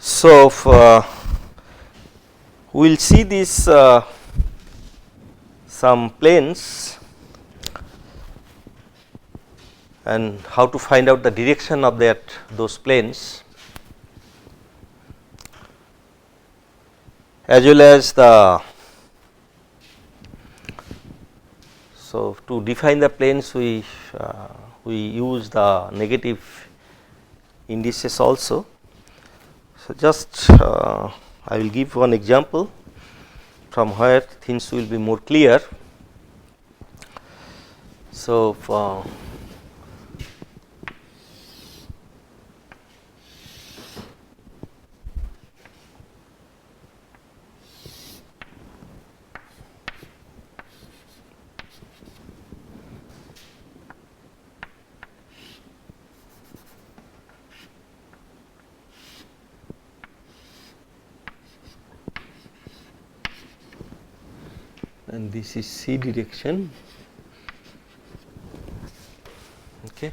So, we will see this some planes and how to find out the direction of those planes, as well as the. So, to define the planes we use the negative indices also. So, just I will give one example from where things will be more clear. So, and this is c direction. Okay.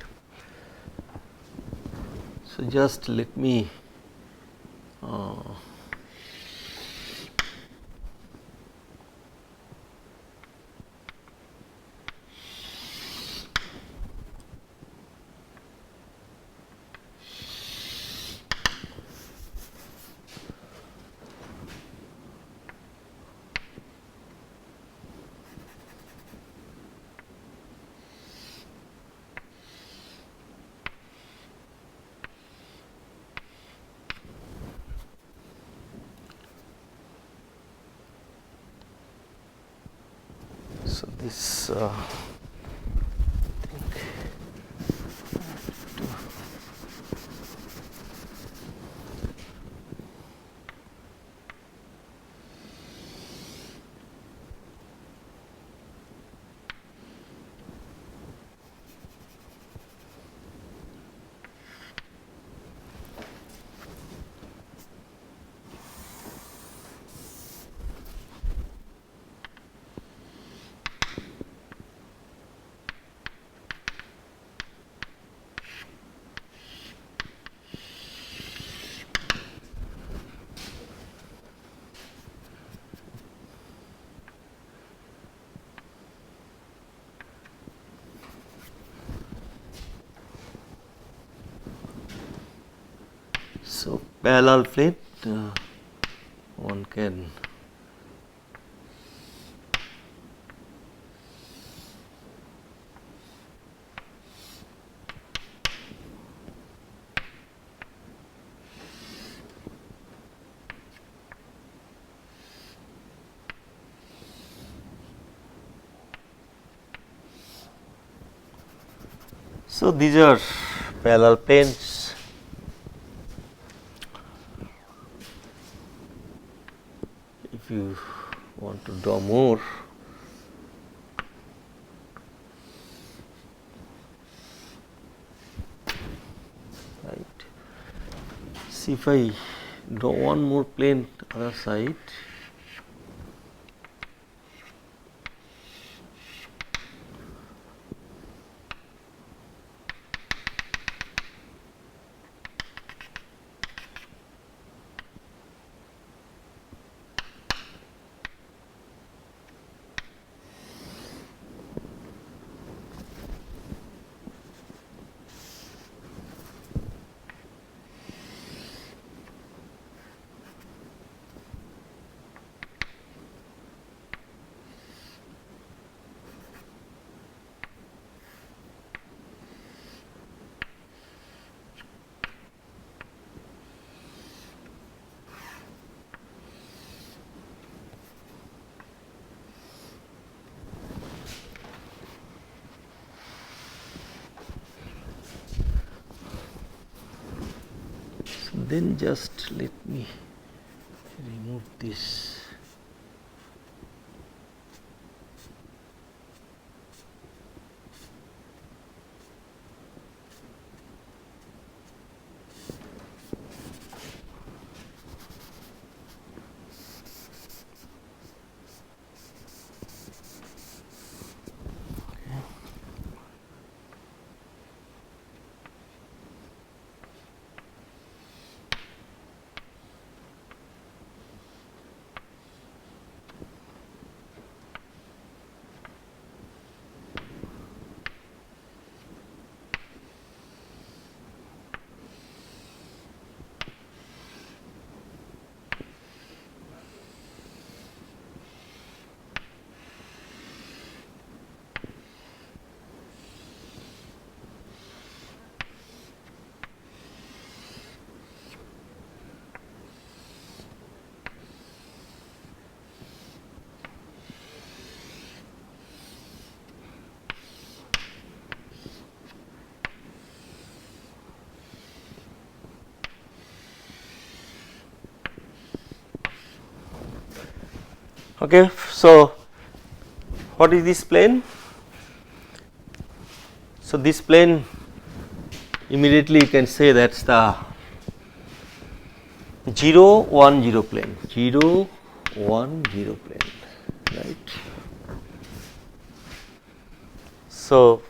So, just let me so this so parallel plate one can so these are parallel planes. If you want to draw more, right. See, if I draw one more plane other side, then just let me remove this. Okay. So, what is this plane? So, this plane immediately you can say that is the 0 1 0 plane, 0 1 0 plane, right. So,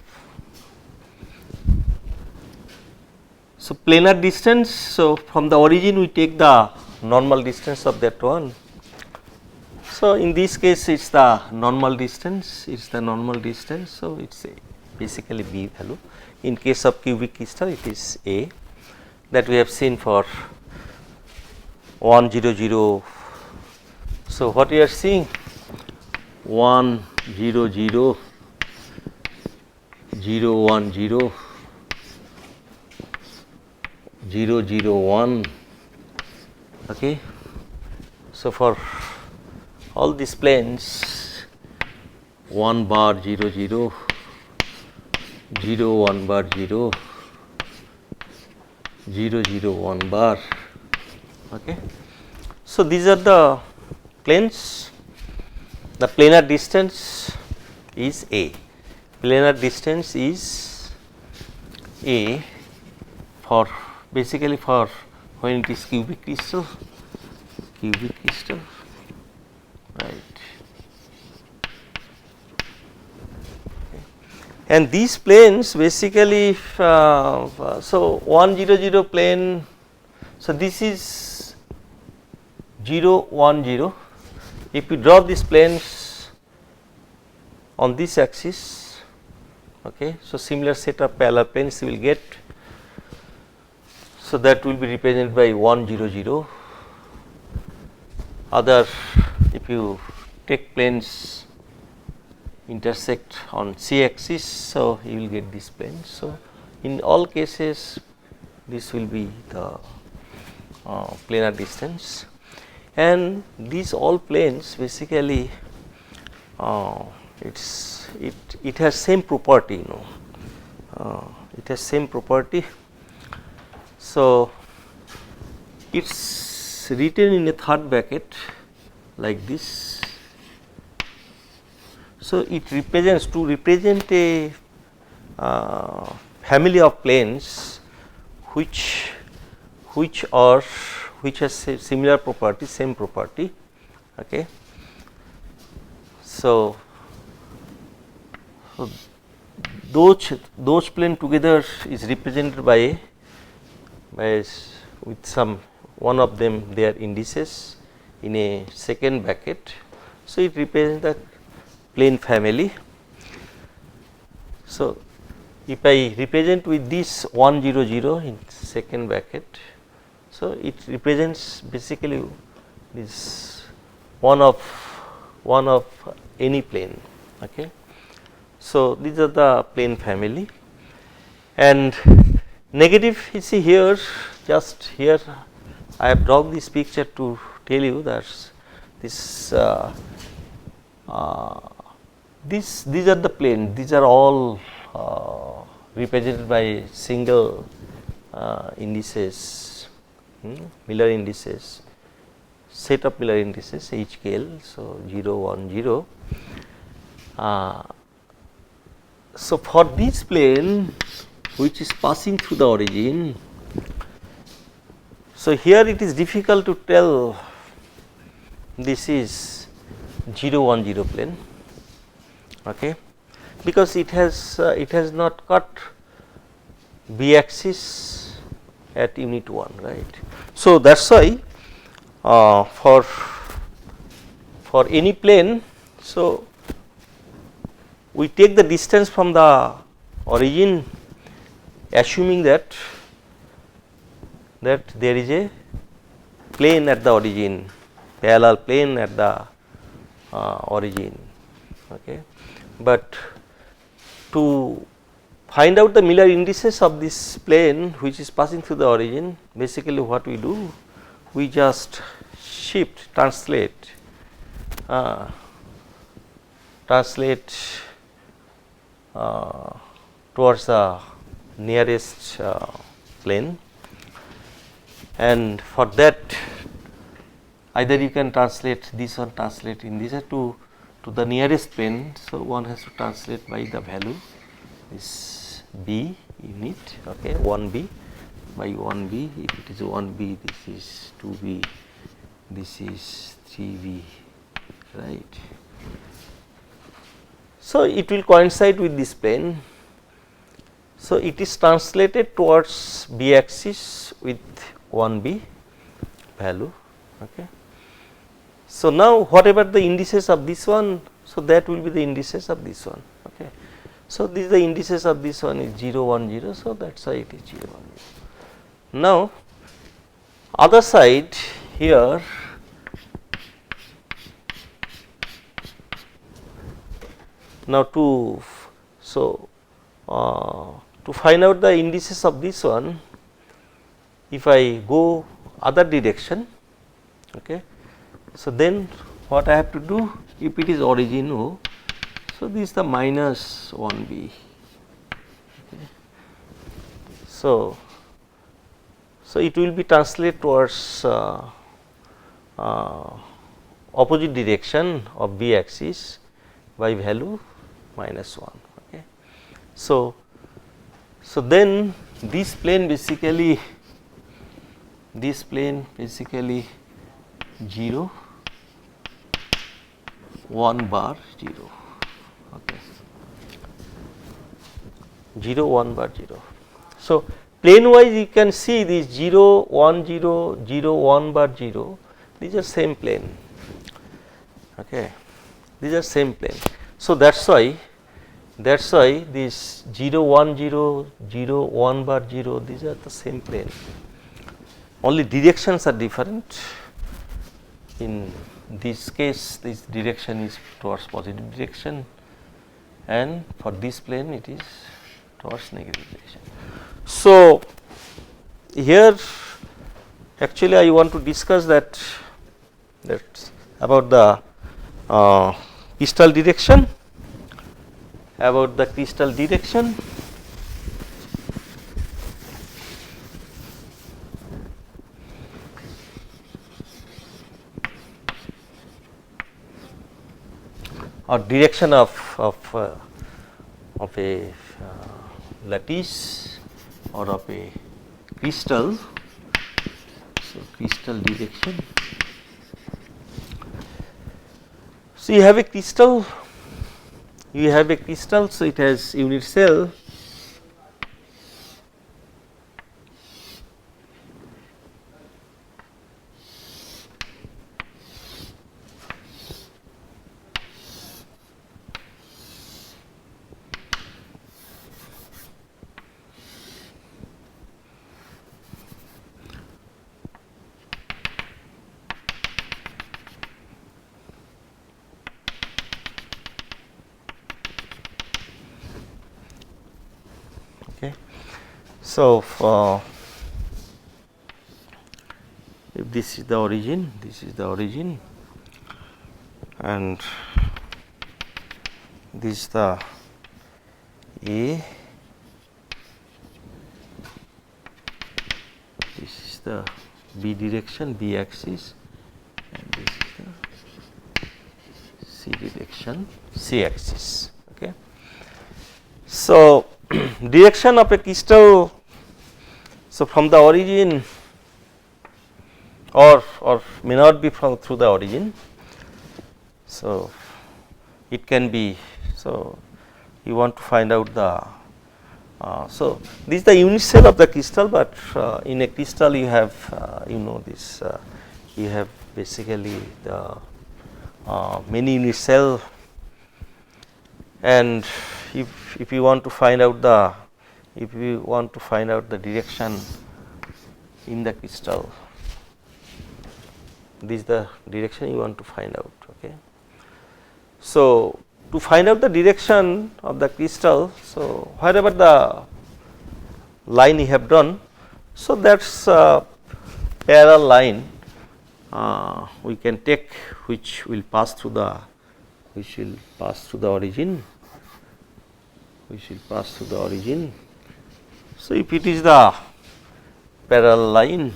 planar distance. So, from the origin we take the normal distance of that one. So, in this case it is the normal distance, it is the normal distance. So, it is basically B value. In case of cubic crystal it is A, that we have seen for 1 0 0. So, what we are seeing 1 0 0 0 1 0 0 0 1. Okay. So, for all these planes 1 bar 0 0 0 1 bar 0 0 0 1 bar. Okay. So, these are the planes. The planar distance is A. Planar distance is A for basically for when it is cubic crystal, right. And these planes basically, so 1 0 0 plane. So, this is 0 1 0. If you draw these planes on this axis, okay. So, similar set of parallel planes you will get. So, that will be represented by 1 0 0. Other, if you take planes intersect on C axis, so you will get this plane. So, in all cases this will be the planar distance, and these all planes basically it has same property, you know, it has same property. So, it is written in a third bracket like this. So, it represents, to represent a family of planes which has similar property, same property. Okay. So, those plane together is represented by with some one of them their indices in a second bracket. So, it represents the plane family. So, if I represent with this 1 0 0 in second bracket, so it represents basically this one of any plane. Okay. So, these are the plane family, and negative, you see here, just here I have drawn this picture to tell you that this these are the plane, these are all represented by single indices, Miller indices, set of Miller indices HKL. So, 0 1 0. So, for this plane which is passing through the origin, so here it is difficult to tell this is 0 1 0 plane, okay, because it has not cut B axis at unit 1, right. So, that is why for any plane, so we take the distance from the origin assuming that there is a plane at the origin, parallel plane at the origin. Okay. But to find out the Miller indices of this plane which is passing through the origin, basically what we do, we just shift, translate towards the nearest plane, and for that either you can translate this one, translate indices to the nearest plane. So, one has to translate by the value this b unit, okay, 1b by 1b. If it is 1b, this is 2b, this is 3b, right. So, it will coincide with this plane. So, it is translated towards b axis with 1b value, okay. So, now whatever the indices of this one, so that will be the indices of this one, okay. So, these the indices of this one is 0 1 0. So, that is why it is 0 1 0. Now, other side here, now to to find out the indices of this one, if I go other direction, okay. So, then what I have to do, if it is origin O, so this is the minus 1b. Okay. So, it will be translated towards opposite direction of b axis by value minus 1. Okay. So, then this plane basically 0 1 bar 0, okay, 0 1 bar 0. So, plane wise you can see this 0 1 0 0 1 bar 0, these are same plane, okay, these are same plane. So, that is why this 0 1 0 0 1 bar 0, these are the same plane, only directions are different. In this case, this direction is towards positive direction, and for this plane it is towards negative direction. So, here actually I want to discuss that about the crystal direction, or direction of a lattice or of a crystal. So, crystal direction. So, you have a crystal, so it has unit cell, okay. So, if this is the origin, and this is the A, this is the B direction, B axis, and this is the C direction, C axis. Okay. So, direction of a crystal, so from the origin or may not be from through the origin. So, it can be, so you want to find out the, so this is the unit cell of the crystal, but in a crystal you have this, you have basically the many unit cell, and if you want to find out the, direction in the crystal, this is the direction you want to find out. Okay. So, to find out the direction of the crystal, so wherever the line you have drawn, so that is a parallel line we can take, which will pass through the origin, So, if it is the parallel line,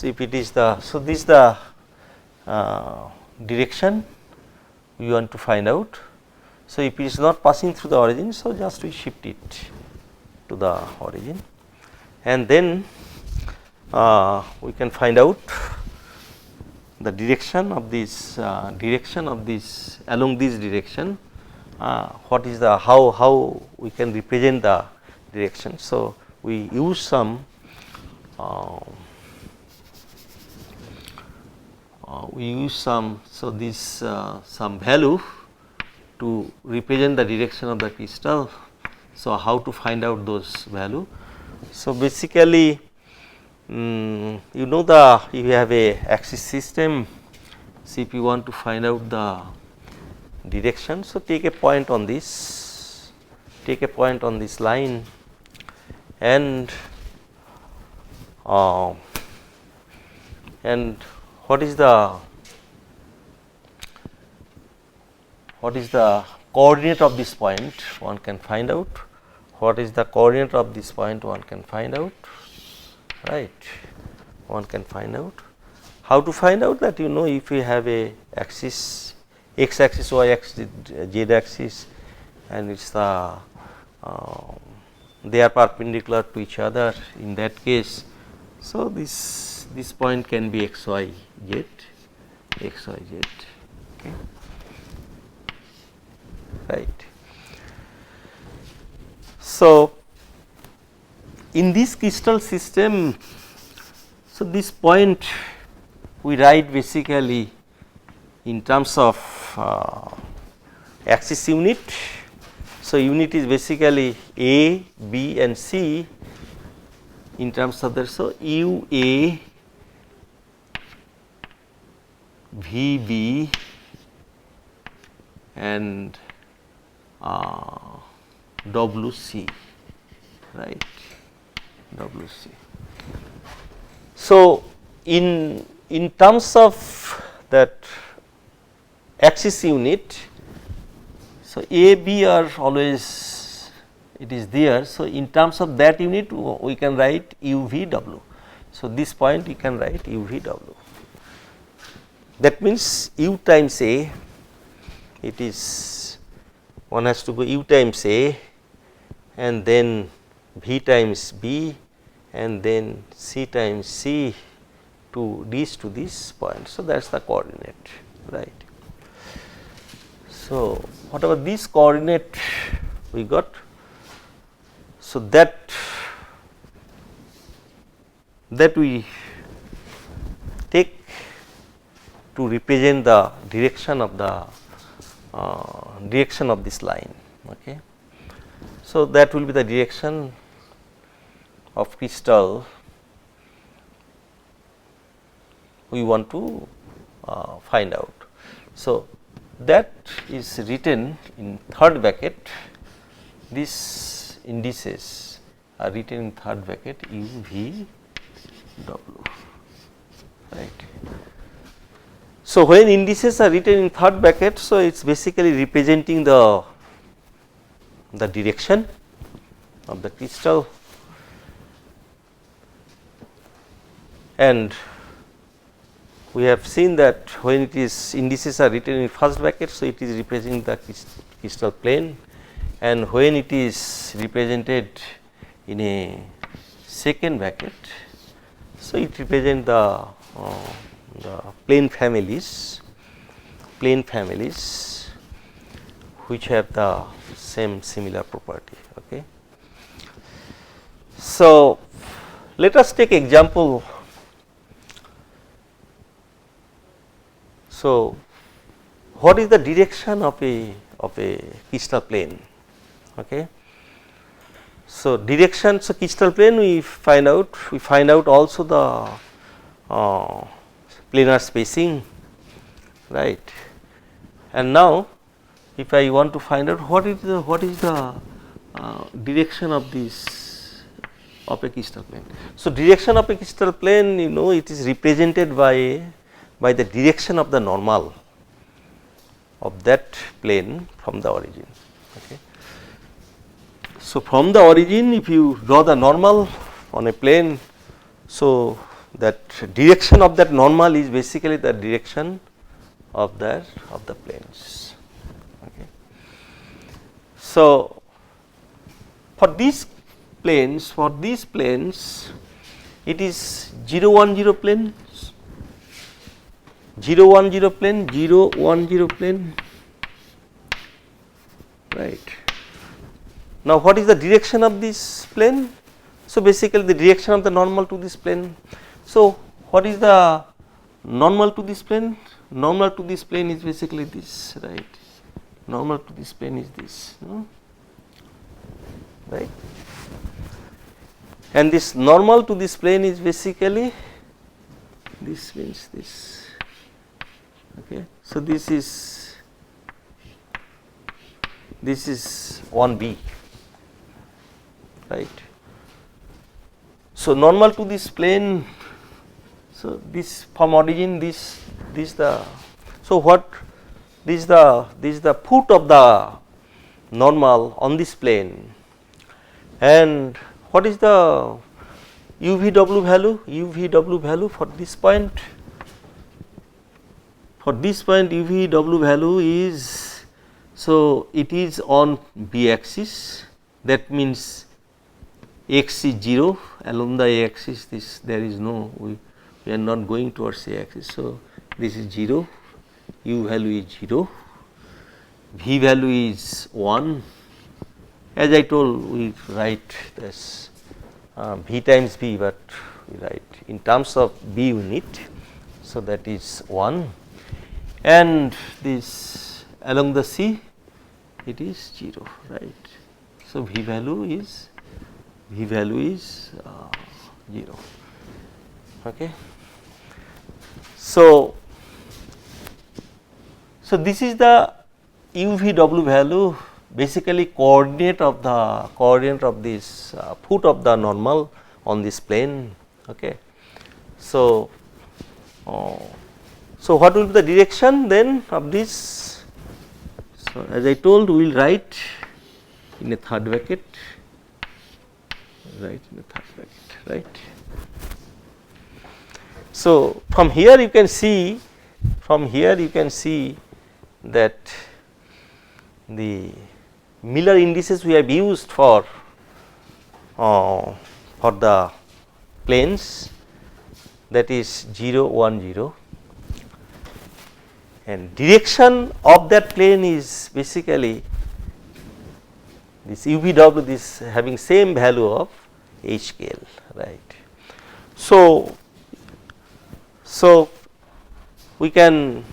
So, if it is the, so this is the direction we want to find out. So, if it is not passing through the origin, so just we shift it to the origin, and then we can find out the direction of this along this direction, what is the how we can represent the direction. So, we use some so this some value to represent the direction of the crystal. So, how to find out those value? So, basically you know the, if you have a axis system, so if you want to find out the direction, so take a point on this, line, and what is the coordinate of this point, one can find out. What is the coordinate of this point, one can find out, right. One can find out. How to find out that? You know, if we have a axis, x axis, y axis, z axis, and it is the they are perpendicular to each other, in that case. So, this point can be x y z, okay, right. So, in this crystal system, so this point we write basically in terms of axis unit. So, unit is basically A, B and C in terms of the, so U A, V B and W C, right, W C. So, in terms of that axis unit, so A, B are always, it is there. So, in terms of that unit we can write U V W. So, this point we can write U V W. That means U times A, it is, one has to go U times A and then V times B and then C times C to this point. So, that is the coordinate, right. So, whatever this coordinate we got, so that we take to represent the direction of this line, okay. So, that will be the direction of crystal we want to find out. So, that is written in third bracket, these indices are written in third bracket U V W, right. So, when indices are written in third bracket, so it is basically representing the direction of the crystal, and we have seen that when it is indices are written in first bracket, so it is representing the crystal plane, and when it is represented in a second bracket, so it represents the plane families which have the same similar property, okay. So, let us take example. So, what is the direction of a crystal plane, okay. So, direction, so crystal plane we find out also the planar spacing, right. And now, if I want to find out what is the direction of this of a crystal plane. So, direction of a crystal plane, you know, it is represented by the direction of the normal of that plane from the origin, okay. So, from the origin, if you draw the normal on a plane, so that direction of that normal is basically the direction of the planes. Okay. So, for these planes it is 0 1 0 plane, 0 1 0 plane, 0 1 0 plane, right. Now, what is the direction of this plane? So, basically the direction of the normal to this plane. So, what is the normal to this plane? Normal to this plane is basically this, right. Normal to this plane is this, right. And this normal to this plane is basically this, means this. Okay. So, this is 1b, right. So, normal to this plane, so this from origin this the, so what this is the foot of the normal on this plane, and what is the UVW value? UVW value for this point, UVW value is, so it is on b axis, that means x is 0 along the a axis, this there is no, we are not going towards a axis. So, this is 0, u value is 0, v value is 1. As I told, we write this v times b, but we write in terms of b unit. So, that is 1, and this along the c it is 0, right. So, v value is 0. Okay. So, this is the UVW value, basically coordinate of this foot of the normal on this plane. Okay. So, what will be the direction then of this? So, as I told, we will write in a third bracket, right. So, from here you can see that the Miller indices we have used for the planes, that is 0 1 0, and direction of that plane is basically this UVW, this having same value of HKL, right. So, we can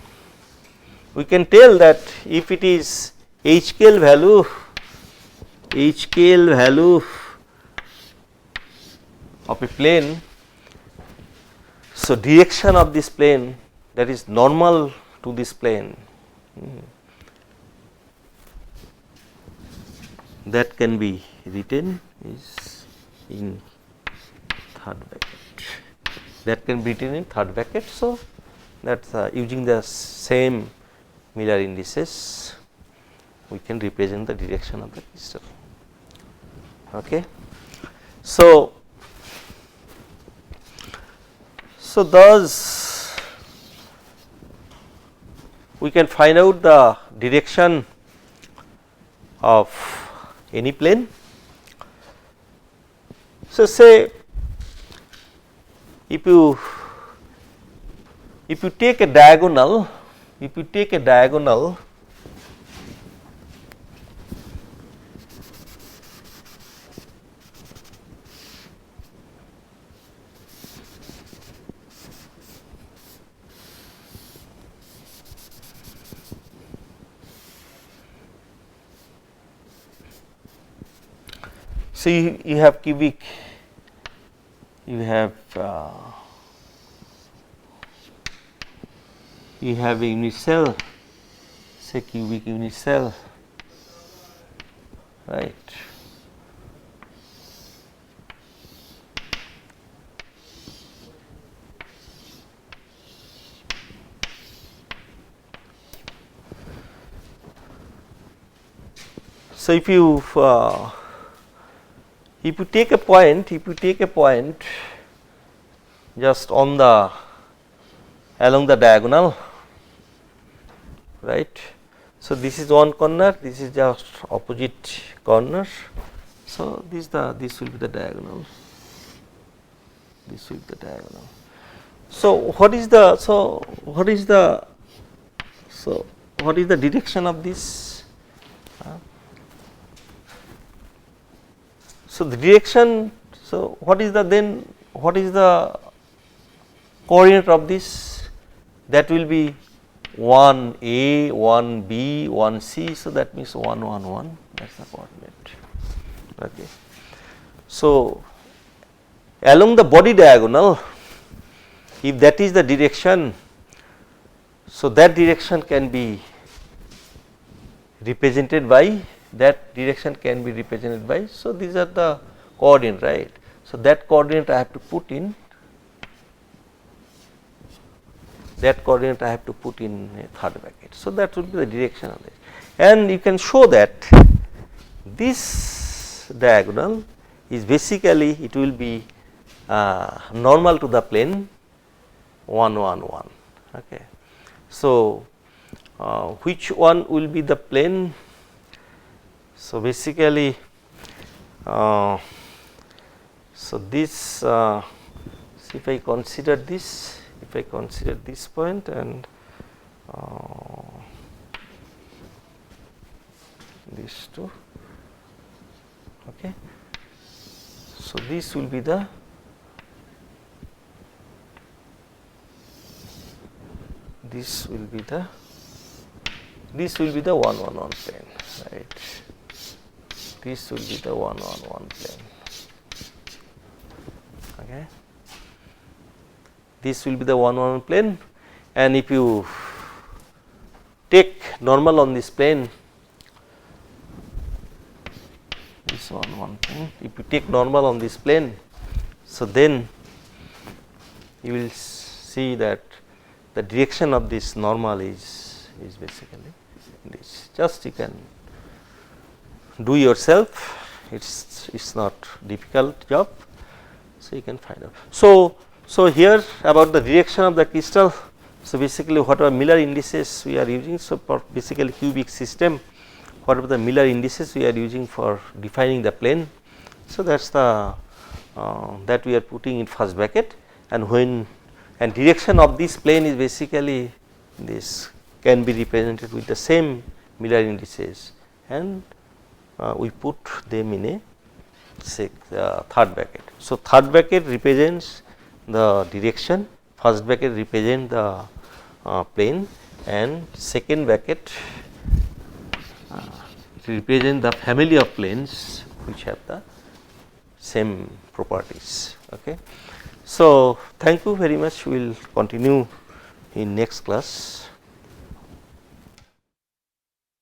tell that if it is HKL value of a plane, so direction of this plane, that is normal to this plane, that can be written is in third bracket. So, that is using the same Miller indices, we can represent the direction of the crystal. Okay. So, thus we can find out the direction of any plane. So, say if you take a diagonal, so you have cubic, you have a unit cell, say cubic unit cell, right. So, if you take a point, just on the along the diagonal, right. So, this is one corner, this is just opposite corner. So, this will be the diagonal, this will be the diagonal. So, what is the direction of this? So, the direction, so what is the coordinate of this? That will be 1a, 1b, 1c. So, that means 1 1 1, that is the coordinate. Okay. So, along the body diagonal, if that is the direction, so that direction can be represented by so these are the coordinate, right. So, that coordinate I have to put in a third bracket. So, that will be the direction of this, and you can show that this diagonal is basically, it will be normal to the plane 1 1 1. Okay. So, which one will be the plane? So, basically, so this if I consider this, point and these two. Okay. So, this will be the this will be the 1 1 1 plane, right. This will be the 1 1 1 plane. Okay. This will be the 1 1 plane, and if you take normal on this plane, this 1 1 plane, if you take normal on this plane, so then you will see that the direction of this normal is basically this. Just you can do yourself, it's not difficult job, so you can find out. So here about the direction of the crystal. So, basically whatever Miller indices we are using, so for basically cubic system, whatever the Miller indices we are using for defining the plane. So, that is the that we are putting in first bracket, and when and direction of this plane is basically this can be represented with the same Miller indices, and we put them in a third bracket. So, third bracket represents the direction, first bracket represent the plane, and second bracket represent the family of planes which have the same properties. Okay. So, thank you very much. We will continue in next class.